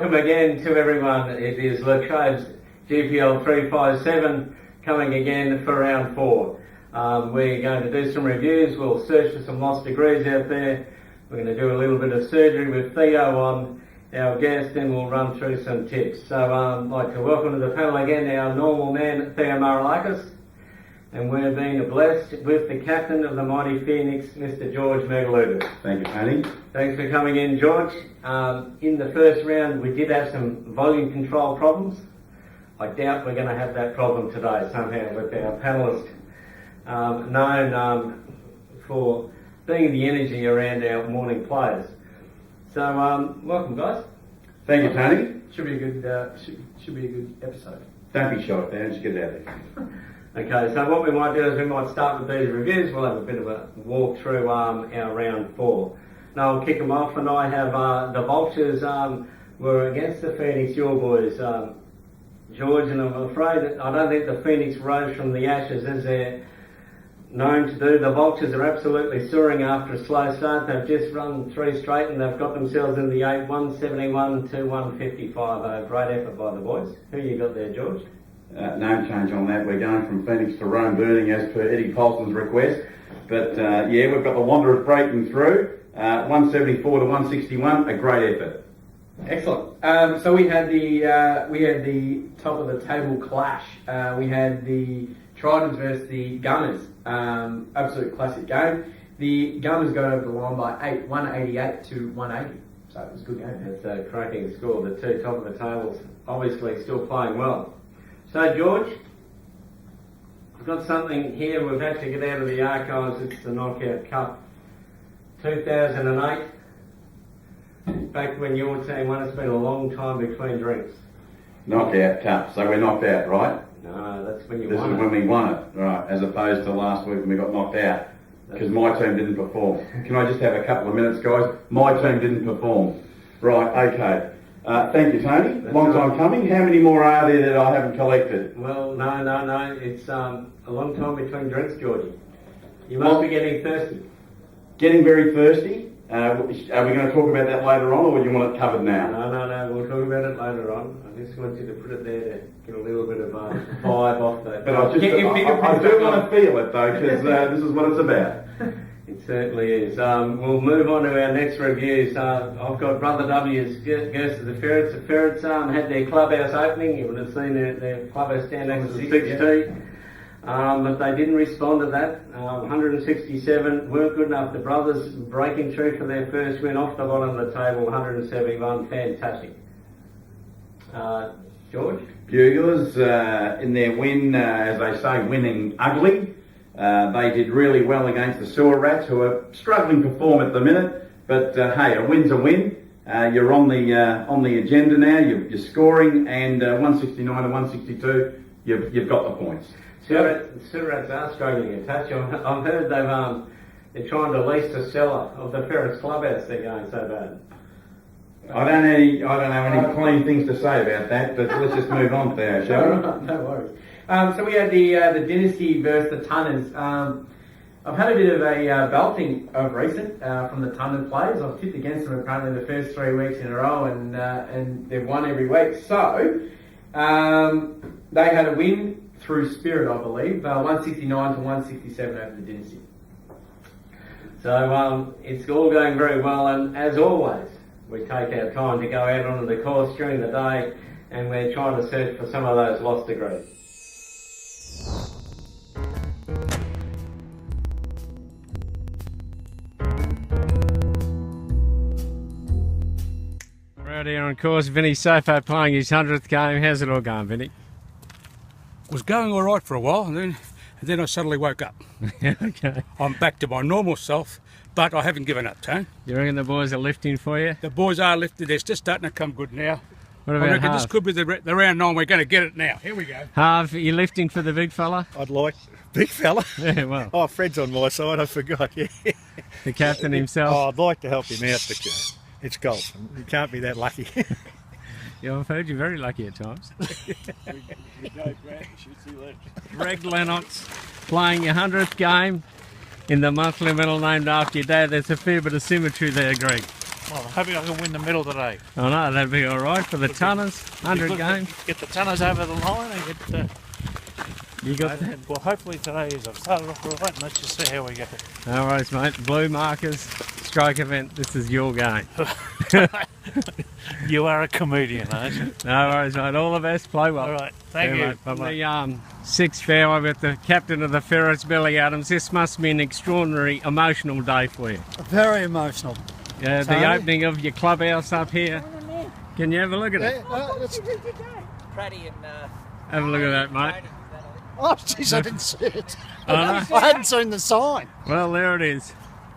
welcome again to everyone. It is Latrobe's GPL 357 coming again for round 4. We're going to do some reviews. We'll search for some lost degrees out there. We're going to do a little bit of surgery with Theo on our guest, and we'll run through some tips. So I'd like to welcome to the panel again our normal man, Theo Maralakis. And we've been blessed with the captain of the mighty Phoenix, Mr. George Megaloudis. Thank you, Tony. Thanks for coming in, George. In the first round, we did have some volume control problems. I doubt we're going to have that problem today somehow with our panellist, known for being the energy around our morning players. So, welcome, guys. Thank you, Tony. Should be a good. Should be a good episode. Don't be shy, Dan. Just get it out there. Okay, so what we might do is we might start with these reviews. We'll have a bit of a walk through our round 4. Now I'll kick them off, and I have the Vultures were against the Phoenix Your Boys, George, and I'm afraid that I don't think the Phoenix rose from the ashes as they're known to do. The Vultures are absolutely soaring after a slow start. They've just run 3 straight and they've got themselves in the 8, 171 to 155. A great effort by the boys. Who you got there, George? No change on that. We're going from Phoenix to Rome burning as per Eddie Polson's request. But yeah, we've got the Wanderers breaking through. 174 to 161, a great effort. Excellent. So we had the top of the table clash. We had the Tridents versus the Gunners. Absolute classic game. The Gunners got over the line by 188 to 180. So it was a good game. It's a cracking score. The two top of the tables obviously still playing well. So George, I've got something here we've had to get out of the archives. It's the Knockout Cup 2008. Back when your team won. It's been a long time between drinks. Knockout Cup. So we're knocked out, right? No, that's when you This won is it. when we won it, right? As opposed to last week when we got knocked out because my team didn't perform. Can I just have a couple of minutes, guys? My team didn't perform. Right. Okay. Thank you, Tony. Long time coming. How many more are there that I haven't collected? Well, no. It's a long time between drinks, Georgie. You must be getting thirsty. Getting very thirsty. Are we going to talk about that later on, or do you want it covered now? No. We'll talk about it later on. I just want you to put it there to get a little bit of vibe off that. But I do want to feel it though, because this is what it's about. It certainly is. We'll move on to our next reviews. I've got Brother W's Ghost of the Ferrets. The Ferrets had their clubhouse opening. You would have seen their clubhouse stand next to the 6T. But they didn't respond to that. 167 weren't good enough. The Brothers breaking through for their first win off the bottom of the table. 171, fantastic. George? Buglers, in their win, as they say, winning ugly. They did really well against the Sewer Rats, who are struggling to form at the minute. But hey, a win's a win. You're on the agenda now. You're scoring, and 169 to 162, you've got the points. Sewer Rats are struggling a touch. I've heard they're trying to lease the cellar of the Ferrets clubhouse. They're going so bad. I don't have any clean things to say about that, but let's just move on there, shall we? No worries. So we had the Dynasty versus the Tunners. I've had a bit of a belting of recent from the Tunner players. I've tipped against them apparently the first 3 weeks in a row, and they've won every week. So they had a win through spirit, I believe, 169 to 167 over the Dynasty. So it's all going very well, and as always, we take our time to go out onto the course during the day, and we're trying to search for some of those lost degrees. Right here on course, Vinny Sofo playing his 100th game. How's it all going, Vinny? Was going all right for a while, and then I suddenly woke up. Okay. I'm back to my normal self, but I haven't given up, Tone. You reckon the boys are lifting for you? The boys are lifted. They're just starting to come good now. What about I reckon half? this could be the round 9. We're going to get it now. Here we go. Half, you lifting for the big fella? I'd like. Big fella? Yeah, well. Oh, Fred's on my side, I forgot. Yeah. The captain himself? Oh, I'd like to help him out, but it's golf. You can't be that lucky. Yeah, I've heard you're very lucky at times. Greg Lennox playing your 100th game in the monthly medal named after your dad. There's a fair bit of symmetry there, Greg. Well, I'm hoping I can win the medal today. I know, that'd be alright for the Tunners, 100 Good, games. Get the Tunners over the line and get. You got that? Well, hopefully today is. I've started off all right, and let's just see how we go. No worries, mate. Blue markers, stroke event, this is your game. You are a comedian, aren't you? No worries, mate. All the best. Play well. All right, thank you. Bye bye. The sixth fairway with the captain of the Ferrets, Billy Adams. This must be an extraordinary emotional day for you. Very emotional. Yeah, the opening of your clubhouse up here. Can you have a look at it? Pratty and Have a look at that, mate. Oh, jeez, I didn't see it. Oh, no? I hadn't seen the sign. Well, there it is.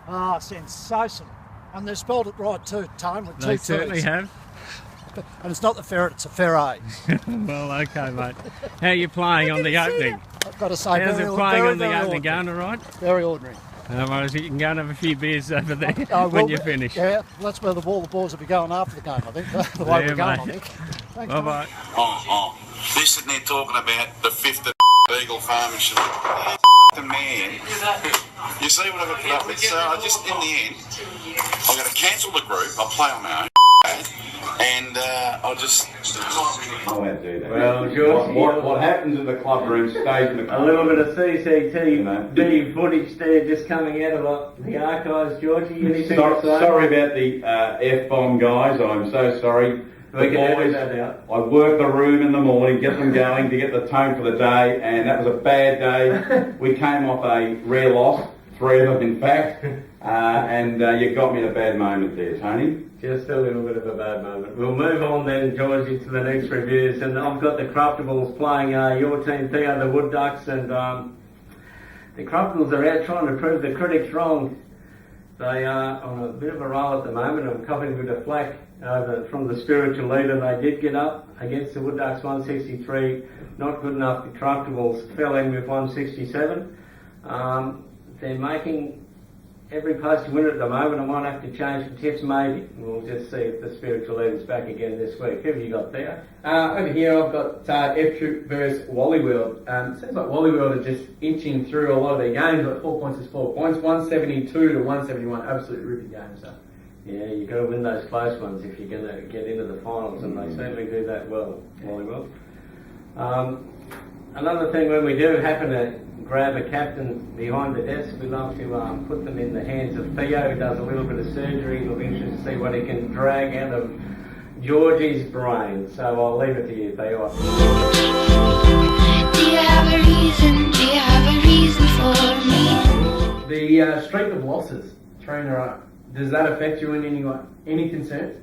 Oh, sensational. And they've spelled it right too, Tone, with They two certainly T's. have. And it's not the ferret, it's a ferret. Well, okay, mate. How are you playing on the opening? I've got to say, How's very, it playing very, on the very opening? ordinary. Going all right? Very ordinary. No worries, you can go and have a few beers over there I when will- you finish. Yeah, that's where the boys will be going after the game, I think. The way Yeah, we're going, mate. I think. Thanks, Bye-bye. They're sitting there talking about the fifth of Eagle Farm and shit. The man. You see what I've got to put up with? So I just, in the end, I'm going to cancel the group. I'll play on my own. And I'll just... I won't do that. Well, George, what happens in the club room stays in the a club little room. bit of CCTV No. footage there just coming out of the archives, Georgie. Anything to say? Sorry about the F-bomb, guys. I'm so sorry. We The can edit boys, that out. I work the room in the morning, get them going to get the tone for the day, and that was a bad day. We came off a rare loss, 3 of them in fact, and you got me at a bad moment there, Tony. Just a little bit of a bad moment. We'll move on then, Georgie, to the next reviews. And I've got the Cruftables playing your team, Theo, the Wood Ducks, and the Cruftables are out trying to prove the critics wrong. They are on a bit of a roll at the moment. I'm covering with a flack from the spiritual leader. They did get up against the Wood Ducks 163. Not good enough. The Cruftables fell in with 167. They're making every post to win at the moment. I might have to change the tips maybe. We'll just see if the spiritual leader's back again this week. Who have you got there? Over here I've got F-Troop versus Wally World. It seems like Wally World are just inching through a lot of their games, but 4 points is 4 points. 172 to 171, absolutely ripping games. So. Yeah, you've got to win those close ones if you're going to get into the finals, and they certainly do that well, Wally World. Another thing, when we do happen to grab a captain behind the desk, we love to put them in the hands of Theo, who does a little bit of surgery. It'll be interesting to see what he can drag out of Georgie's brain. So I'll leave it to you, Theo. Do you have a reason? Do you have a reason for me? The streak of losses, 3 in a row, does that affect you in any concerns?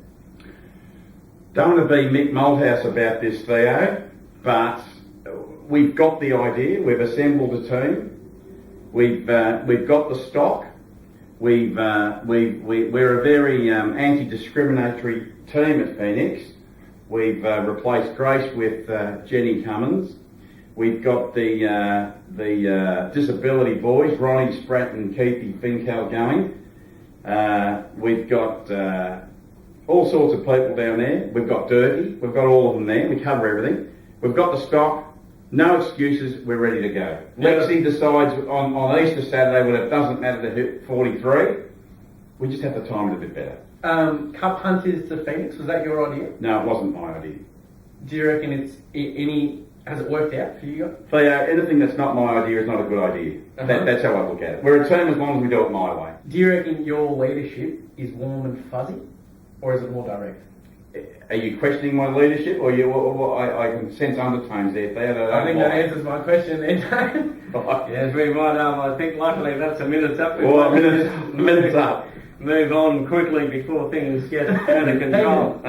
Don't want to be Mick Malthouse about this, Theo, but we've got the idea. We've assembled a team. We've got the stock. We're a very anti-discriminatory team at Phoenix. We've replaced Grace with Jenny Cummins. We've got the disability boys, Ronnie Spratt and Keithy Finkel going. We've got all sorts of people down there. We've got Dirty. We've got all of them there. We cover everything. We've got the stock. No excuses. We're ready to go. Lexi decides on Easter Saturday, well, it doesn't matter to hit 43. We just have to time it a bit better. Cup hunters to Phoenix, was that your idea? No, it wasn't my idea. Do you reckon has it worked out for you guys? Theo, anything that's not my idea is not a good idea. That's how I look at it. We're a team as long as we do it my way. Do you reckon your leadership is warm and fuzzy, or is it more direct? Are you questioning my leadership, or I can sense undertones there, Theo? I think that answers my question then. Yes, we might. I think luckily that's a minute's up. Well, minute's up. Move on quickly before things get out of control.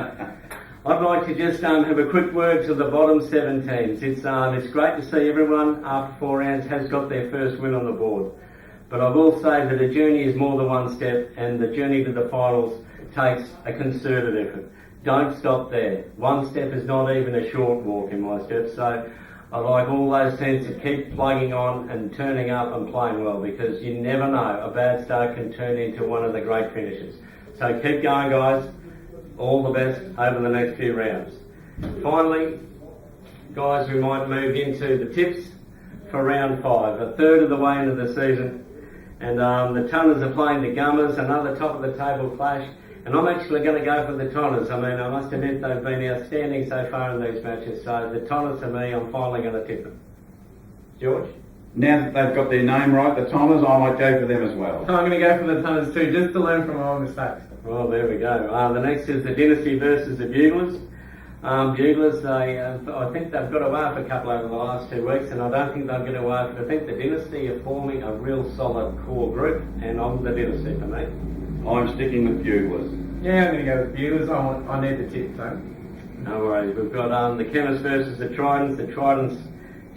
I'd like to just have a quick word to the bottom 7 teams. It's great to see everyone after 4 rounds has got their first win on the board. But I will say that a journey is more than one step, and the journey to the finals takes a concerted effort. Don't stop there. One step is not even a short walk in my steps. So I like all those teams to keep plugging on and turning up and playing well, because you never know, a bad start can turn into one of the great finishes. So keep going, guys. All the best over the next few rounds. Finally, guys, we might move into the tips for round 5, a third of the way into the season. And the Tunners are playing the Gummers, another top of the table clash. And I'm actually going to go for the Tonners. I mean, I must admit they've been outstanding so far in these matches. So the Tonners, to me, I'm finally going to tip them. George? Now that they've got their name right, the Tonners, I might go for them as well. I'm going to go for the Tonners too, just to learn from my own mistakes. Well, there we go. The next is the Dynasty versus the Buglers. Buglers, I think they've got away for a couple over the last 2 weeks, and I don't think they'll get away. I think the Dynasty are forming a real solid core group, and I'm the Dynasty for me. I'm sticking with Buglers. Yeah, I'm going to go with Buglers. I need the tip, so. No worries. We've got the Chemists versus the Tridents. The Tridents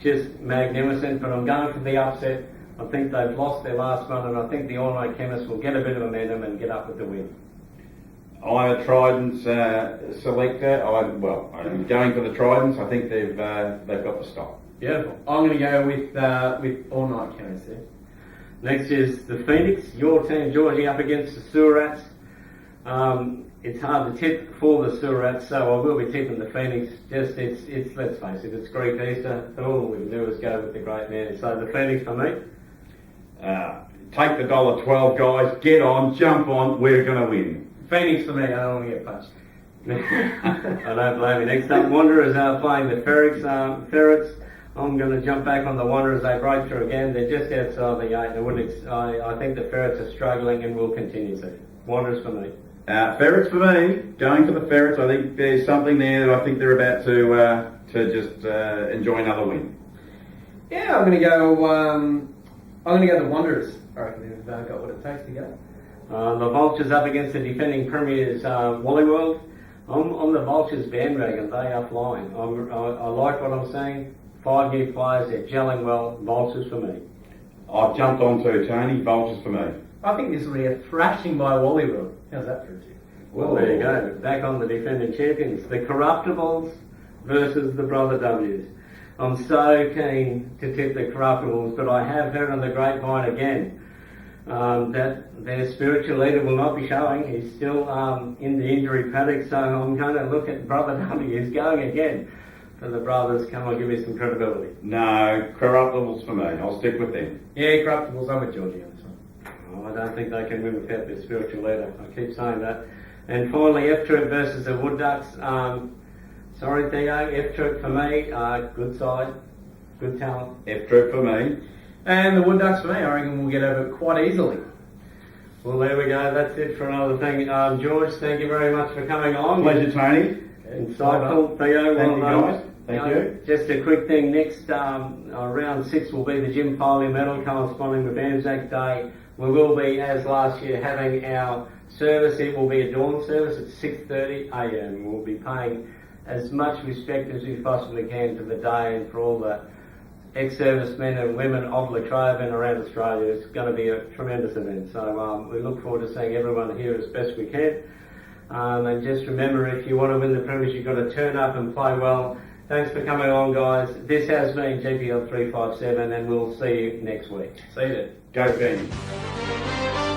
just magnificent, but I'm going for the upset. I think they've lost their last one, and I think the All Night Chemists will get a bit of momentum and get up with the win. I'm a Tridents selector. I'm going for the Tridents. I think they've got the stock. Beautiful. I'm going to go with All Night Chemists there. Next is the Phoenix, your team, Georgie, up against the Sewer Rats. It's hard to tip for the Sewer Rats, so I will be tipping the Phoenix. Just it's let's face it, it's Greek Easter, and all we can do is go with the great man. So the Phoenix for me. Take the $1.12, guys. Get on, jump on. We're going to win. Phoenix for me. I don't want to get punched. I don't blame you. Next up, Wanderers are playing the Ferrets. I'm going to jump back on the Wanderers. They break through again. They're just outside the 8. I think the Ferrets are struggling and will continue to. Wanderers for me. Ferrets for me. Going for the Ferrets. I think there's something there that I think they're about to just enjoy another win. Yeah, I'm going to go the Wanderers. I reckon they've got what it takes to go. The Vultures up against the defending premiers, Wally World. I'm on the Vultures bandwagon. They are flying. I like what I'm seeing. 5 new players, they're gelling well. Vultures for me. I've jumped on to Tony. Vultures for me. I think this will be a thrashing by Wally World. How's that for a tip? Well, there you go. Back on the defending champions. The Corruptibles versus the Brother W's. I'm so keen to tip the Corruptibles, but I have heard on the grapevine again that their spiritual leader will not be showing. He's still in the injury paddock, so I'm going to look at Brother W's going again. For the brothers, come on, give me some credibility. No, Corruptibles for me. I'll stick with them. Yeah, Corruptibles. I'm with Georgie on this one. Oh, I don't think they can win without their spiritual leader. I keep saying that. And finally, F-Troop versus the Wood Ducks. Sorry, Theo, F-Troop for me. Good side, good talent. F-Troop for me. And the Wood Ducks for me. I reckon we'll get over quite easily. Well, there we go. That's it for another thing. George, thank you very much for coming along. Pleasure, Tony. Insightful, Theo. Thank you, guys. Thank you. Just a quick thing. Next, round 6 will be the Jim Foley Medal corresponding with Anzac Day. We will be, as last year, having our service. It will be a dawn service at 6:30 a.m. We'll be paying as much respect as we possibly can to the day and for all the ex-servicemen and women of Latrobe and around Australia. It's going to be a tremendous event. So we look forward to seeing everyone here as best we can. And just remember, if you want to win the premiers, you've got to turn up and play well. Thanks for coming along, guys. This has been GPL 357, and we'll see you next week. See you then. Go Phoenix.